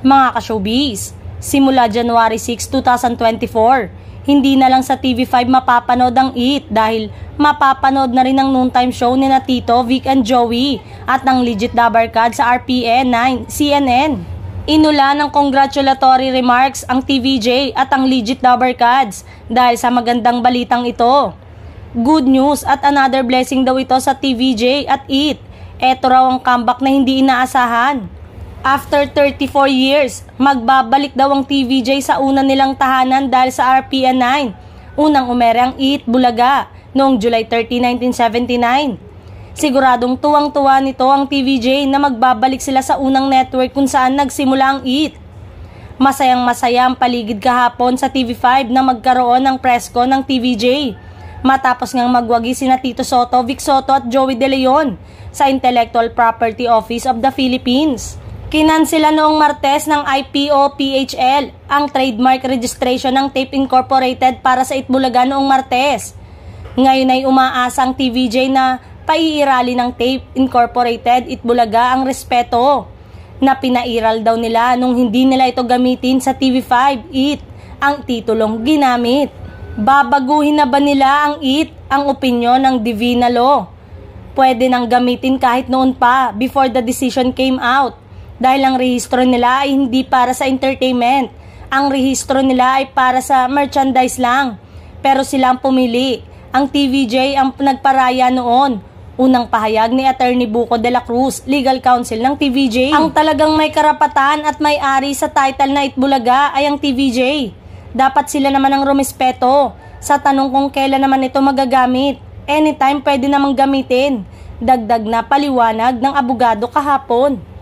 Mga ka-showbiz, simula January 6, 2024, hindi na lang sa TV5 mapapanood ang It dahil mapapanood na rin ang noontime show ni na Tito, Vic and Joey at ng Legit Dabarkad sa RPN 9, CNN. Inula ng congratulatory remarks ang TVJ at ang Legit Dabarkads dahil sa magandang balitang ito. Good news at another blessing daw ito sa TVJ at It. Eto raw ang comeback na hindi inaasahan. After 34 years, magbabalik daw ang TVJ sa una nilang tahanan dahil sa RPN 9. Unang umere ang It Bulaga noong July 30, 1979. Siguradong tuwang-tuwa nito ang TVJ na magbabalik sila sa unang network kung saan nagsimula ang It. Masayang-masaya ang paligid kahapon sa TV5 na magkaroon ng press con ng TVJ. Matapos ngang magwagi sina Tito Soto, Vic Soto at Joey De Leon sa Intellectual Property Office of the Philippines. Kinansela noong Martes ng IPO-PHL ang trademark registration ng Tape Incorporated para sa Itbulaga noong Martes. Ngayon ay umaasa ang TVJ na paiirali ng Tape Incorporated Itbulaga ang respeto na pinairal daw nila nung hindi nila ito gamitin sa TV5 It ang titulong ginamit. Babaguhin na ba nila ang It ang opinyon ng Divina Law? Pwede nang gamitin kahit noon pa before the decision came out. Dahil ang rehistro nila ay hindi para sa entertainment. Ang rehistro nila ay para sa merchandise lang. Pero sila ang pumili. Ang TVJ ang nagparaya noon. Unang pahayag ni Attorney Buko de la Cruz, Legal Counsel ng TVJ. Ang talagang may karapatan at may-ari sa title na Itbulaga ay ang TVJ. Dapat sila naman ang rumespeto. Sa tanong kung kailan naman ito magagamit, anytime pwede namang gamitin. Dagdag na paliwanag ng abogado kahapon.